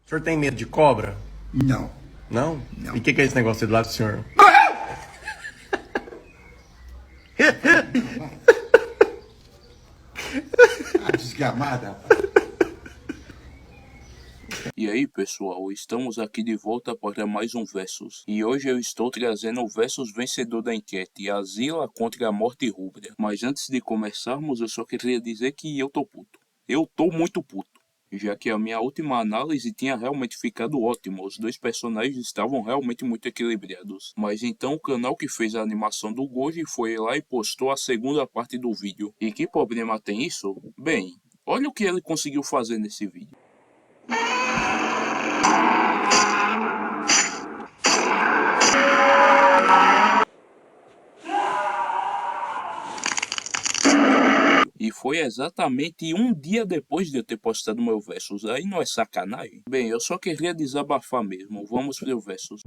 O senhor tem medo de cobra? Não. Não? Não. E o que é esse negócio aí do lado do senhor? Desgramada, rapaz. E aí pessoal, estamos aqui de volta para mais um Versus. E hoje eu estou trazendo o Versus vencedor da enquete, a Zila contra a Morte Rubra. Mas antes de começarmos, eu só queria dizer que eu tô puto. Eu tô muito puto. Já que a minha última análise tinha realmente ficado ótima, os dois personagens estavam realmente muito equilibrados. Mas então o canal que fez a animação do Goji foi lá e postou a segunda parte do vídeo. E que problema tem isso? Bem, olha o que ele conseguiu fazer nesse vídeo. E foi exatamente um dia depois de eu ter postado meu Versus. Aí não é sacanagem? Bem, eu só queria desabafar mesmo. Vamos pro Versus.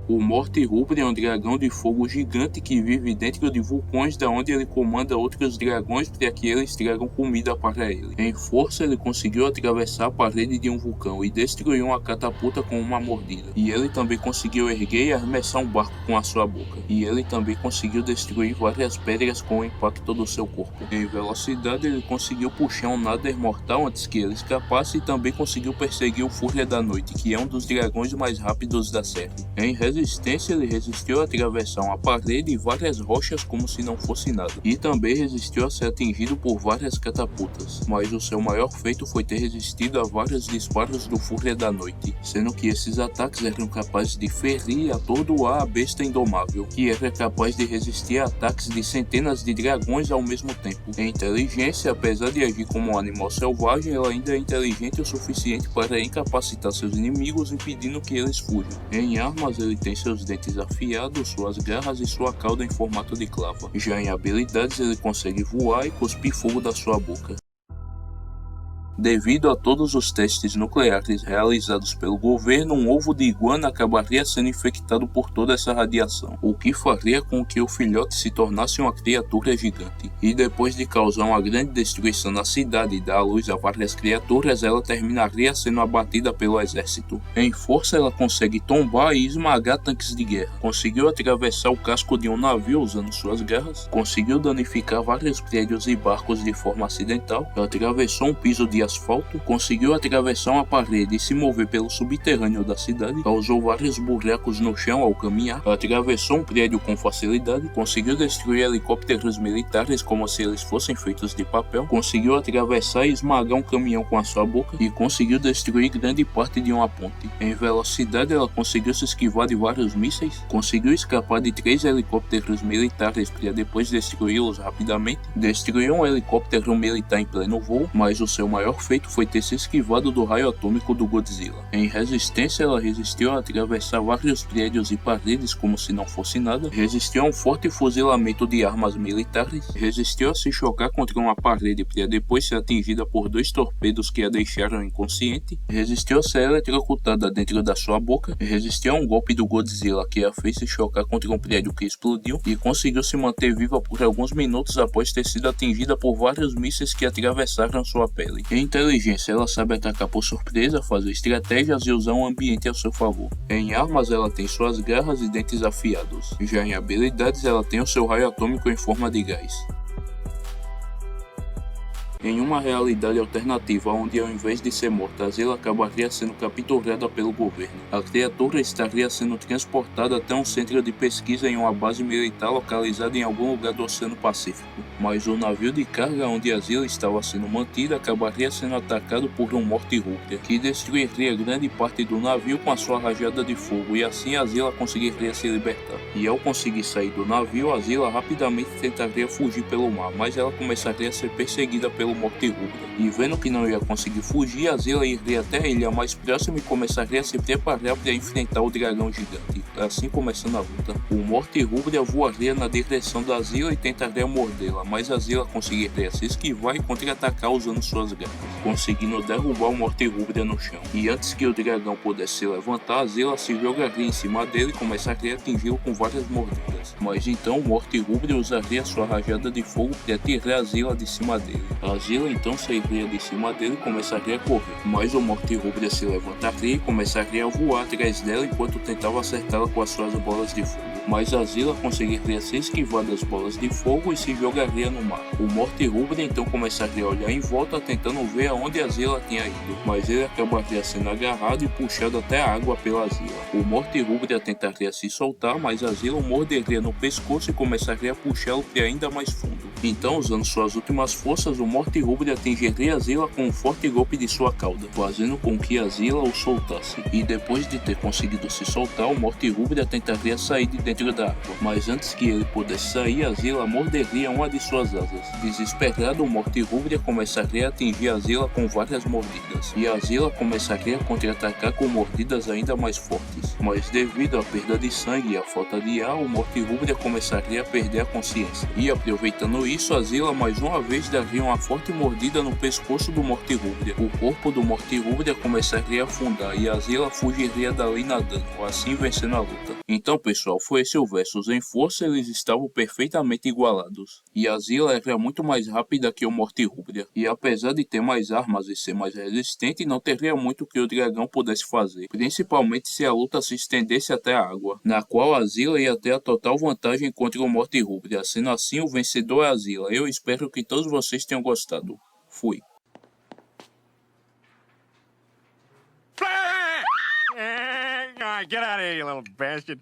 O Morte Rubra é um dragão de fogo gigante que vive dentro de vulcões, da onde ele comanda outros dragões para que eles tragam comida para ele. Em força, ele conseguiu atravessar a parede de um vulcão e destruir uma catapulta com uma mordida. E ele também conseguiu erguer e arremessar um barco com a sua boca. E ele também conseguiu destruir várias pedras com o impacto do seu corpo. Em velocidade, ele conseguiu puxar um Nether mortal antes que ele escapasse e também conseguiu perseguir o Fúria da Noite, que é um dos dragões mais rápidos da série. Em resistência, ele resistiu a atravessar uma parede e várias rochas como se não fosse nada, e também resistiu a ser atingido por várias catapultas, mas o seu maior feito foi ter resistido a vários disparos do Fúria da Noite, sendo que esses ataques eram capazes de ferir e atordoar a besta indomável, que era capaz de resistir a ataques de centenas de dragões ao mesmo tempo. Em inteligência, apesar de agir como um animal selvagem, ela ainda é inteligente o suficiente para incapacitar seus inimigos, impedindo que eles fujam. Em armas, ele tem seus dentes afiados, suas garras e sua cauda em formato de clava. Já em habilidades, ele consegue voar e cuspir fogo da sua boca. Devido a todos os testes nucleares realizados pelo governo, um ovo de iguana acabaria sendo infectado por toda essa radiação, o que faria com que o filhote se tornasse uma criatura gigante. E depois de causar uma grande destruição na cidade e dar à luz a várias criaturas, ela terminaria sendo abatida pelo exército. Em força, ela consegue tombar e esmagar tanques de guerra, conseguiu atravessar o casco de um navio usando suas garras, conseguiu danificar vários prédios e barcos de forma acidental, atravessou um piso de asfalto, conseguiu atravessar uma parede e se mover pelo subterrâneo da cidade, causou vários buracos no chão ao caminhar, atravessou um prédio com facilidade, conseguiu destruir helicópteros militares como se eles fossem feitos de papel, conseguiu atravessar e esmagar um caminhão com a sua boca e conseguiu destruir grande parte de uma ponte. Em velocidade, ela conseguiu se esquivar de vários mísseis, conseguiu escapar de 3 helicópteros militares para depois destruí-los rapidamente, destruiu um helicóptero militar em pleno voo, mas o seu maior feito foi ter se esquivado do raio atômico do Godzilla. Em resistência, ela resistiu a atravessar vários prédios e paredes como se não fosse nada, resistiu a um forte fuzilamento de armas militares, resistiu a se chocar contra uma parede para depois ser atingida por 2 torpedos que a deixaram inconsciente, resistiu a ser eletrocutada dentro da sua boca, resistiu a um golpe do Godzilla que a fez se chocar contra um prédio que explodiu e conseguiu se manter viva por alguns minutos após ter sido atingida por vários mísseis que atravessaram sua pele. Em inteligência, ela sabe atacar por surpresa, fazer estratégias e usar um ambiente ao seu favor. Em armas, ela tem suas garras e dentes afiados. Já em habilidades, ela tem o seu raio atômico em forma de gás. Em uma realidade alternativa onde ao invés de ser morta, a Zila acabaria sendo capturada pelo governo. A criatura estaria sendo transportada até um centro de pesquisa em uma base militar localizada em algum lugar do Oceano Pacífico. Mas o navio de carga onde a Zila estava sendo mantida acabaria sendo atacado por um Morte Rubra, que destruiria grande parte do navio com a sua rajada de fogo, e assim a Zila conseguiria se libertar. E ao conseguir sair do navio, a Zila rapidamente tentaria fugir pelo mar, mas ela começaria a ser perseguida pelo Morte Rubra. E vendo que não ia conseguir fugir, a Zila iria até a ilha mais próxima e começaria a se preparar para enfrentar o dragão gigante. assim começando a luta. O Morte Rubra voaria na direção da Zilla e tentaria mordê-la, mas a Zilla conseguiria se esquivar e contra-atacar usando suas garras, conseguindo derrubar o Morte Rubra no chão. E antes que o dragão pudesse se levantar, a Zilla se jogaria em cima dele e começaria a atingi-lo com várias mordidas. Mas então o Morte Rubra usaria sua rajada de fogo para tirar a Zilla de cima dele. A Zilla então sairia de cima dele e começaria a correr, mas o Morte Rubra se levantaria e começaria a voar atrás dela enquanto tentava acertá-la com as suas bolas de fogo. Mas a Zilla conseguiria se esquivar das bolas de fogo e se jogaria no mar. O Morte Rubra então começaria a olhar em volta tentando ver aonde a Zilla tinha ido, mas ele acabaria sendo agarrado e puxado até a água pela Zilla. O Morte Rubra tentaria se soltar, mas a Zilla o morderia no pescoço e começaria a puxá-lo para ainda mais fundo. Então, usando suas últimas forças, o Morte Rubra atingiria a Zilla com um forte golpe de sua cauda, fazendo com que a Zilla o soltasse. E depois de ter conseguido se soltar, o Morte Rubra tentaria sair de dentro da água, mas antes que ele pudesse sair, a Zilla morderia uma de suas asas. Desesperado, o Morte Rubra começaria a atingir a Zilla com várias mordidas, e a Zilla começaria a contra-atacar com mordidas ainda mais fortes. Mas devido à perda de sangue e à falta de ar, o Morte Rubra começaria a perder a consciência. E aproveitando isso, a Zilla mais uma vez daria uma forte mordida no pescoço do Morte Rubra. O corpo do Morte Rubra começaria a afundar e a Zilla fugiria dali nadando, assim vencendo a luta. Então, pessoal, foi esse o versus. Em força, eles estavam perfeitamente igualados. E a Zilla era muito mais rápida que o Morte Rubra. E apesar de ter mais armas e ser mais resistente, não teria muito que o dragão pudesse fazer, principalmente se a luta se estendesse até a água, na qual a Zilla ia ter a total vantagem contra o Morte Rubra. Sendo assim, o vencedor é a Zilla. Eu espero que todos vocês tenham gostado. Fui. Get out of here, you little bastard.